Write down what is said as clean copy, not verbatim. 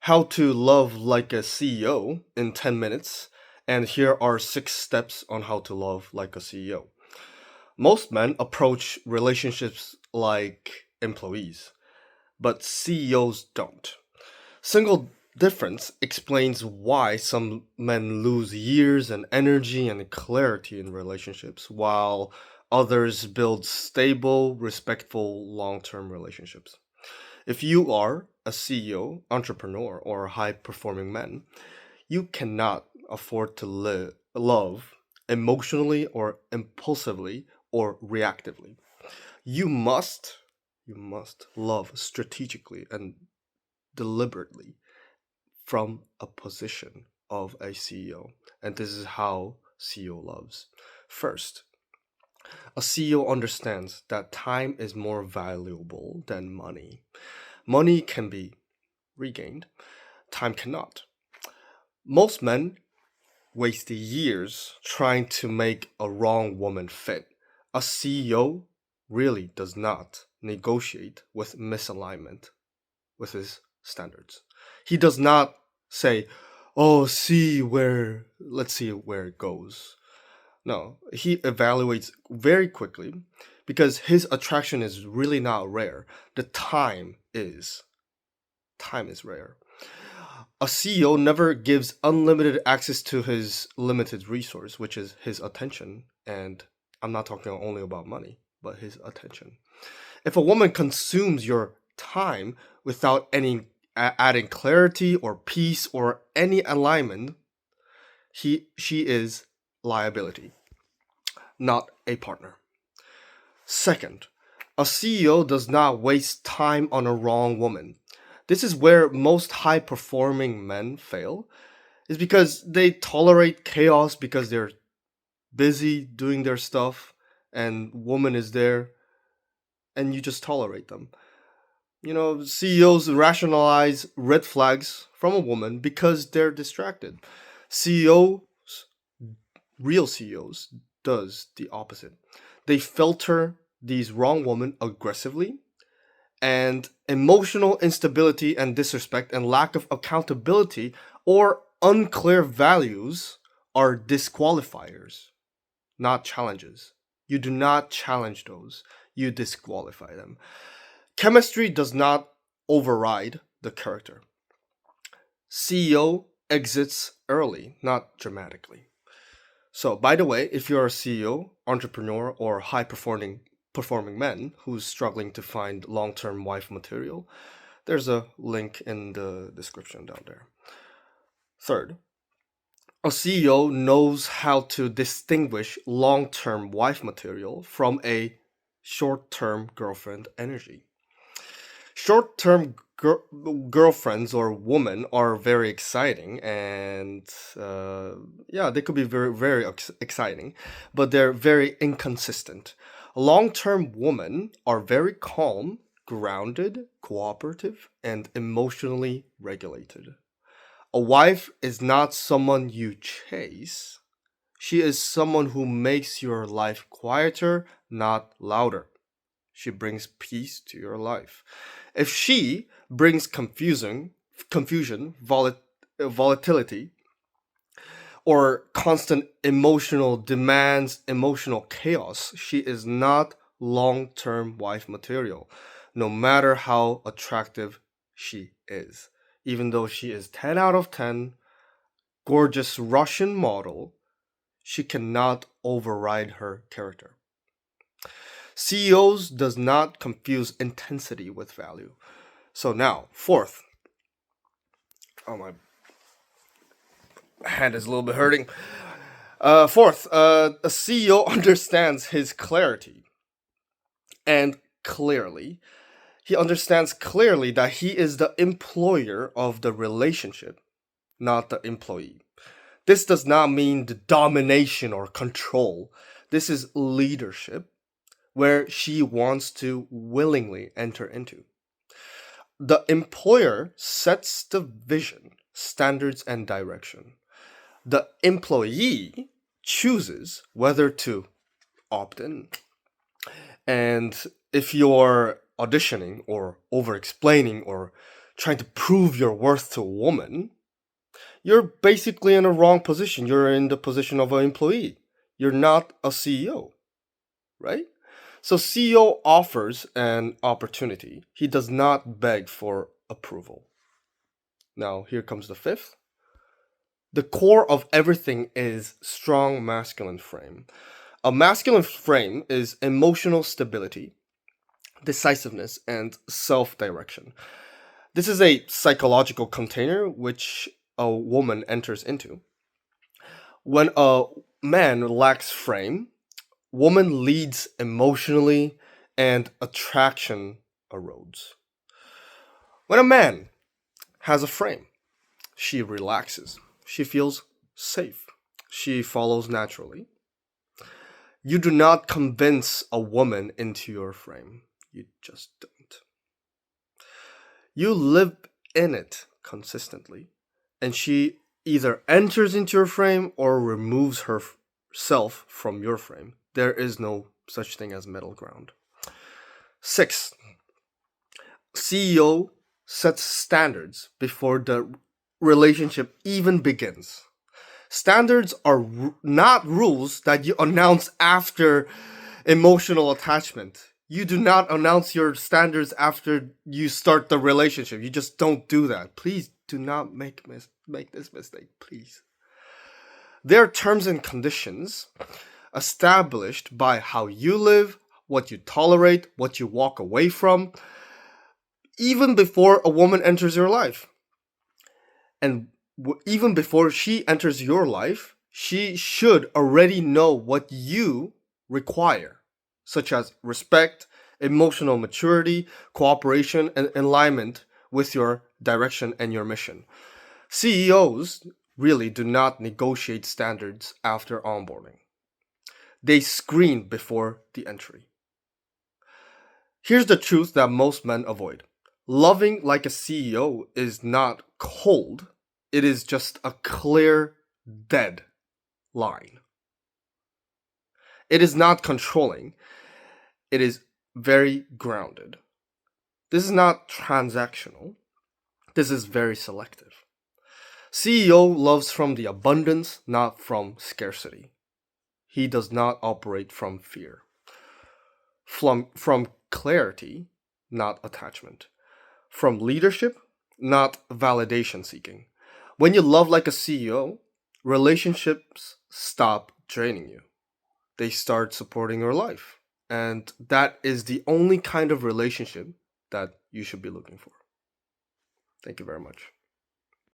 How to love like a CEO in 10 minutes. And here are 6 steps on how to love like a CEO. Most men approach relationships like employees, but CEOs don't. Single difference explains why some men lose years and energy and clarity in relationships, while others build stable, respectful, long term relationships. If you are a CEO, entrepreneur, or high performing man, you cannot afford to love emotionally or impulsively or reactively. You must you must love strategically and deliberately from a position of a CEO. And this is how CEO loves. First, a CEO understands that time is more valuable than money. Money can be regained, time cannot. Most men waste years trying to make a wrong woman fit. A CEO really does not negotiate with misalignment with his standards. He does not say, "Oh, let's see where it goes." No, he evaluates very quickly because his attraction is really not rare. The time is rare. A CEO never gives unlimited access to his limited resource, which is his attention. And I'm not talking only about money, but his attention. If a woman consumes your time without any adding clarity or peace or any alignment, she is liability, not a partner. Second, a CEO does not waste time on a wrong woman. This is where most high performing men fail, is because they tolerate chaos because they're busy doing their stuff and woman is there and you just tolerate them. CEOs rationalize red flags from a woman because they're distracted. CEOs, real CEOs, does the opposite. They filter these wrong women aggressively, and emotional instability and disrespect and lack of accountability or unclear values are disqualifiers, not challenges. You do not challenge those, you disqualify them. Chemistry does not override the character. CEO exits early, not dramatically. So, by the way, if you're a CEO, entrepreneur, or high performing man who's struggling to find long term wife material, there's a link in the description down there. Third, a CEO knows how to distinguish long term wife material from a short term girlfriend energy. Short term girlfriends or women are very exciting, and yeah, they could be very, very exciting, but they're very inconsistent. Long term women are very calm, grounded, cooperative, and emotionally regulated. A wife is not someone you chase. She is someone who makes your life quieter, not louder. She brings peace to your life. If she brings confusion, volatility, or constant emotional demands, emotional chaos, she is not long term wife material, no matter how attractive she is. Even though she is 10 out of 10, gorgeous Russian model, she cannot override her character. CEOs does not confuse intensity with value. So now, fourth, oh, my hand is a little bit hurting. Fourth, a CEO understands his clarity, and clearly, he understands clearly that he is the employer of the relationship, not the employee. This does not mean the domination or control. This is leadership where she wants to willingly enter into. The employer sets the vision, standards, and direction. The employee chooses whether to opt in. And if you're auditioning or over explaining or trying to prove your worth to a woman, you're basically in a wrong position. You're in the position of an employee. You're not a CEO, right? So CEO offers an opportunity. He does not beg for approval. Now, here comes the fifth. The core of everything is strong masculine frame. A masculine frame is emotional stability, decisiveness, and self-direction. This is a psychological container which a woman enters into. When a man lacks frame, woman leads emotionally and attraction erodes. When a man has a frame, she relaxes. She feels safe. She follows naturally. You do not convince a woman into your frame. You just don't. You live in it consistently, and she either enters into your frame or removes herself from your frame. There is no such thing as middle ground. 6. CEO sets standards before the relationship even begins. Standards are not rules that you announce after emotional attachment. You do not announce your standards after you start the relationship. You just don't do that. Please do not make this mistake, please. There are terms and conditions established by how you live, what you tolerate, what you walk away from, even before a woman enters your life. And even before she enters your life, she should already know what you require, such as respect, emotional maturity, cooperation, and alignment with your direction and your mission. CEOs really do not negotiate standards after onboarding. They screen before the entry. Here's the truth that most men avoid. Loving like a CEO is not cold. It is just a clear, dead line. It is not controlling. It is very grounded. This is not transactional. This is very selective. CEO loves from the abundance, not from scarcity. He does not operate from fear. From clarity, not attachment. From leadership, not validation seeking. When you love like a CEO, relationships stop draining you. They start supporting your life. And that is the only kind of relationship that you should be looking for. Thank you very much.